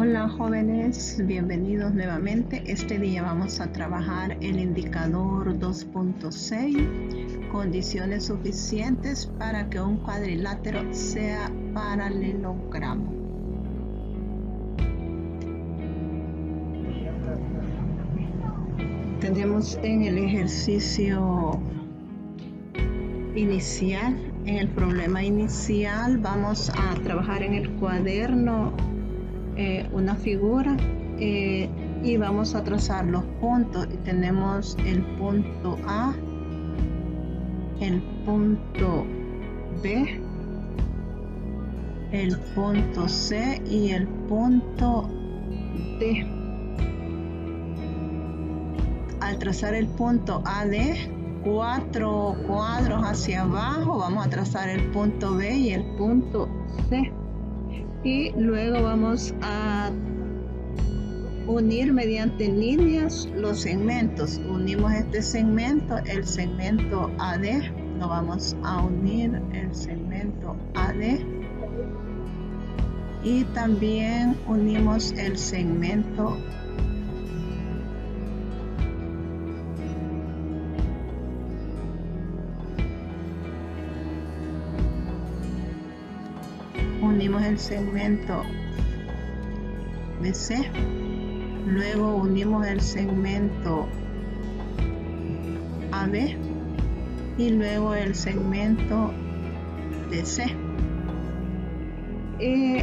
Hola jóvenes, bienvenidos nuevamente. Este día vamos a trabajar el indicador 2.6, condiciones suficientes para que un cuadrilátero sea paralelogramo. Tenemos en el ejercicio inicial, en el problema inicial, vamos a trabajar en el cuaderno una figura y vamos a trazar los puntos y tenemos el punto A, el punto B, el punto C y el punto D. Al trazar el punto AD, 4 cuadros hacia abajo, vamos a trazar el punto B y el punto C. Y luego vamos a unir mediante líneas los segmentos. Unimos este segmento, el segmento AD, lo vamos a unir el segmento AD y también unimos el segmento BC, luego unimos el segmento AB y luego el segmento DC.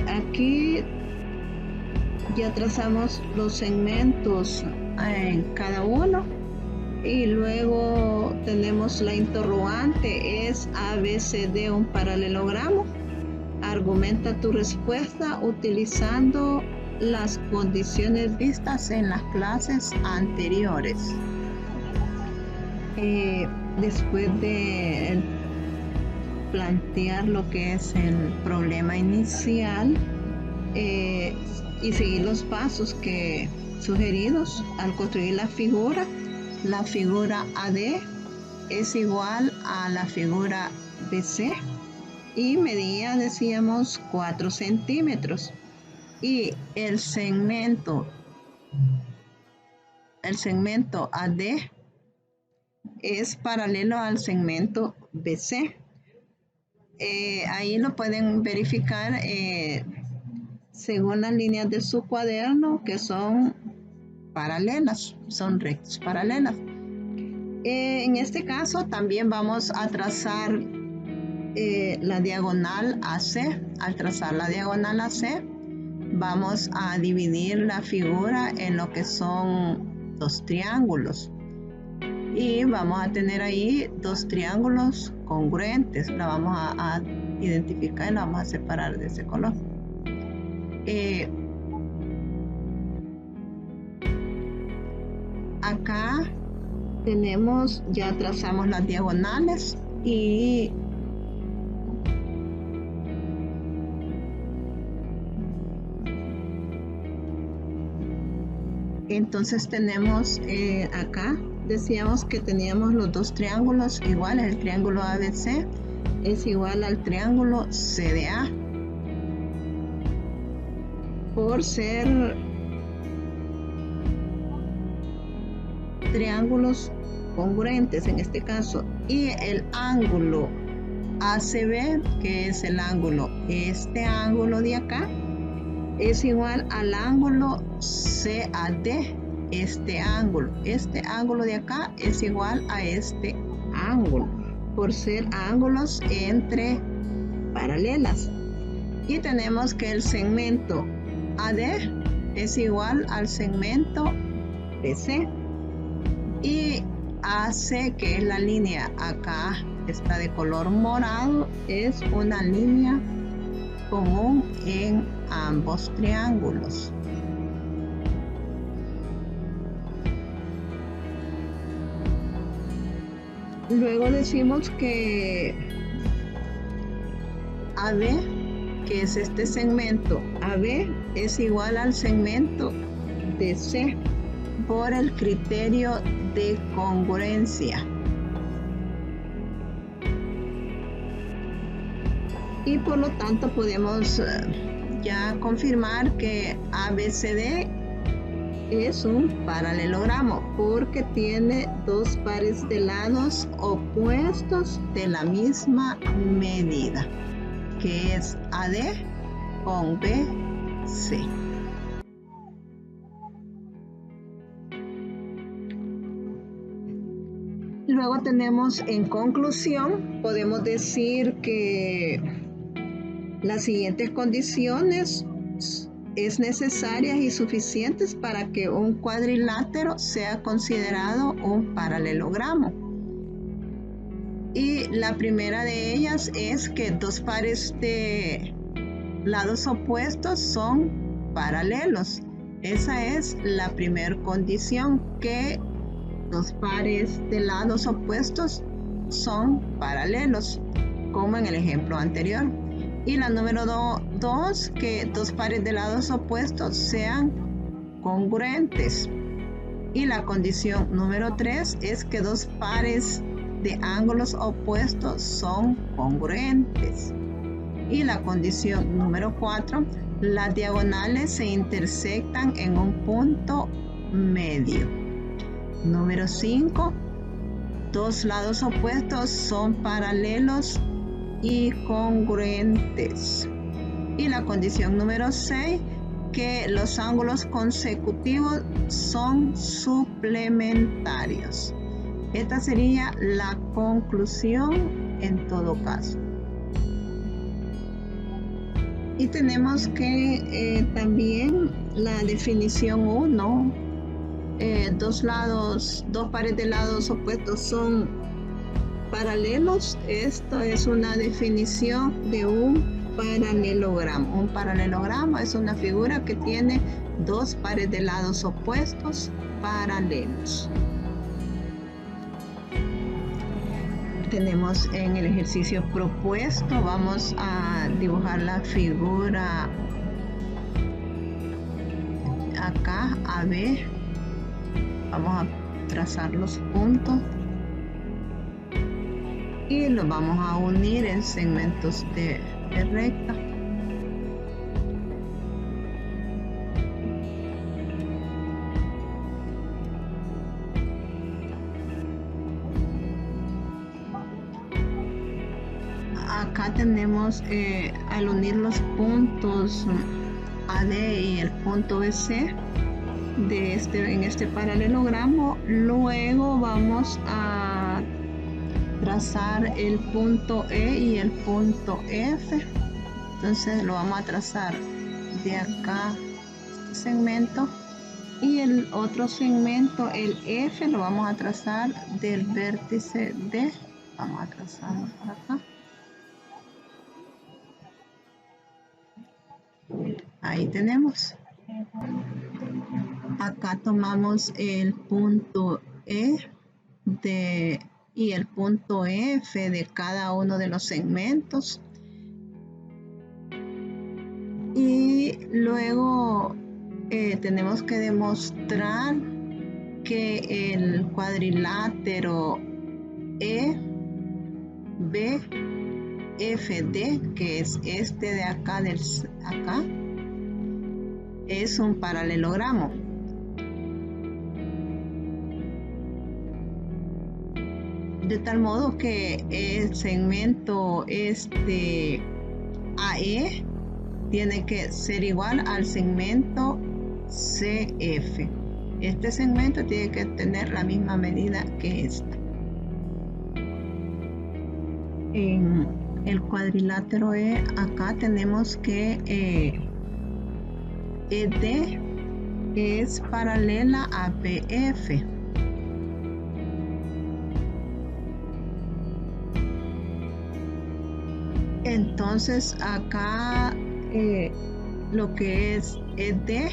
Aquí ya trazamos los segmentos en cada uno y luego tenemos la interrogante: ¿es ABCD un paralelogramo? Argumenta tu respuesta utilizando las condiciones vistas en las clases anteriores. Después de plantear lo que es el problema inicial y seguir los pasos sugeridos al construir la figura AD es igual a la figura BC y medía, decíamos, 4 centímetros. Y el segmento AD es paralelo al segmento BC. Ahí lo pueden verificar según las líneas de su cuaderno, que son paralelas, son rectas paralelas. En este caso también vamos a trazar la diagonal AC. Al trazar la diagonal AC, vamos a dividir la figura en lo que son dos triángulos y vamos a tener ahí dos triángulos congruentes. La vamos a identificar y la vamos a separar de ese color. Acá ya trazamos las diagonales y entonces tenemos acá, decíamos que teníamos los dos triángulos iguales. El triángulo ABC es igual al triángulo CDA. Por ser triángulos congruentes en este caso, y el ángulo ACB, que es el ángulo, este ángulo de acá, es igual al ángulo CAD. Este ángulo de acá es igual a este ángulo, por ser ángulos entre paralelas. Y tenemos que el segmento AD es igual al segmento BC. Y AC, que es la línea acá, está de color morado, es una línea común en ambos triángulos. Luego decimos que AB, que es este segmento AB, es igual al segmento DC por el criterio de congruencia. Y por lo tanto podemos ya confirmar que ABCD es un paralelogramo porque tiene dos pares de lados opuestos de la misma medida, que es AD con BC. Luego tenemos en conclusión, podemos decir que las siguientes condiciones es necesarias y suficientes para que un cuadrilátero sea considerado un paralelogramo. Y la primera de ellas es que dos pares de lados opuestos son paralelos. Esa es la primera condición, que dos pares de lados opuestos son paralelos, como en el ejemplo anterior. Y la número 2, que dos pares de lados opuestos sean congruentes. Y la condición número 3 es que dos pares de ángulos opuestos son congruentes. Y la condición número 4, las diagonales se intersectan en un punto medio. Número 5, dos lados opuestos son paralelos y congruentes. Y la condición número 6, que los ángulos consecutivos son suplementarios. Esta sería la conclusión en todo caso. Y tenemos que también la definición 1, dos pares de lados opuestos son paralelos. Esto es una definición de un paralelogramo. Un paralelogramo es una figura que tiene dos pares de lados opuestos paralelos. Tenemos en el ejercicio propuesto, vamos a dibujar la figura acá, AB. Vamos a trazar los puntos y los vamos a unir en segmentos de recta. Acá tenemos al unir los puntos AD y el punto BC en este paralelogramo, luego vamos a trazar el punto E y el punto F. Entonces lo vamos a trazar de acá, este segmento, y el otro segmento, el F, lo vamos a trazar del vértice D. Vamos a trazarlo por acá. Ahí tenemos. Acá tomamos el punto E y el punto F de cada uno de los segmentos. Y luego tenemos que demostrar que el cuadrilátero EBFD, que es este de acá, acá, es un paralelogramo. De tal modo que el segmento AE tiene que ser igual al segmento CF. Este segmento tiene que tener la misma medida que este. En el cuadrilátero E, acá tenemos que ED es paralela a BF. Entonces acá lo que es ED,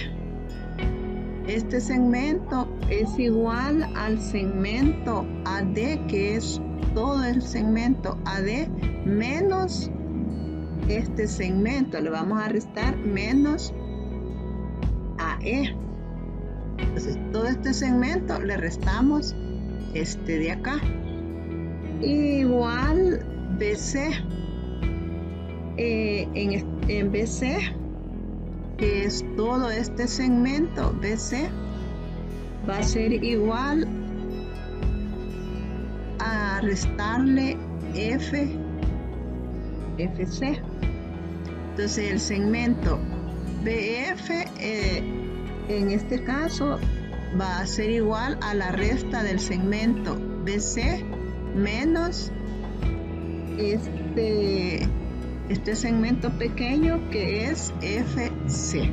este segmento es igual al segmento AD, que es todo el segmento AD menos este segmento. Le vamos a restar menos AE. Entonces todo este segmento le restamos este de acá. Igual BC. En BC que es todo este segmento BC, va a ser igual a restarle FC. Entonces el segmento BF en este caso va a ser igual a la resta del segmento BC menos este segmento pequeño que es FC.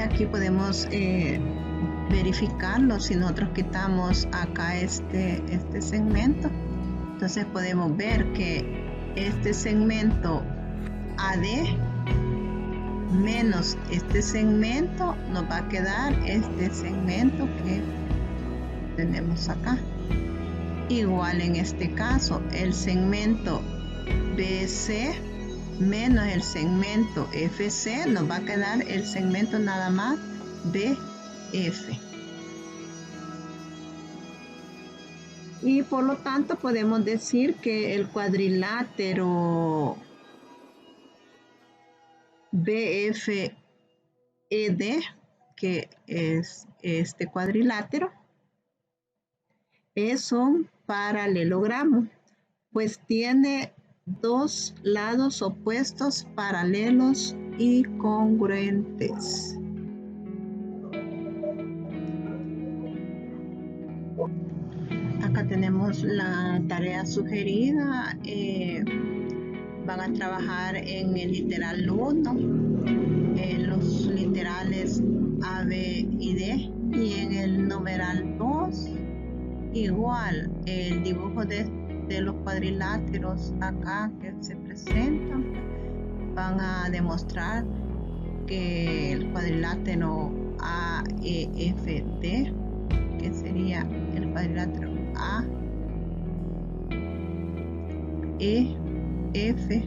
Aquí podemos verificarlo si nosotros quitamos acá este segmento. Entonces podemos ver que este segmento AD menos este segmento nos va a quedar este segmento que tenemos acá. Igual en este caso el segmento BC menos el segmento FC nos va a quedar el segmento nada más BF. Y por lo tanto podemos decir que el cuadrilátero BFED, que es este cuadrilátero, es un paralelogramo, pues tiene dos lados opuestos paralelos y congruentes. Acá tenemos la tarea sugerida. Van a trabajar en el literal 1, en los literales A, B y D, y en el numeral 2 igual el dibujo de los cuadriláteros acá que se presentan. Van a demostrar que el cuadrilátero AEFD, que sería el cuadrilátero AEFD,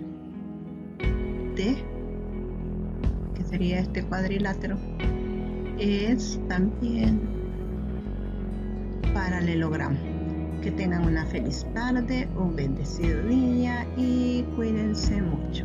que sería este cuadrilátero, es también paralelogramo. Que tengan una feliz tarde, un bendecido día y cuídense mucho.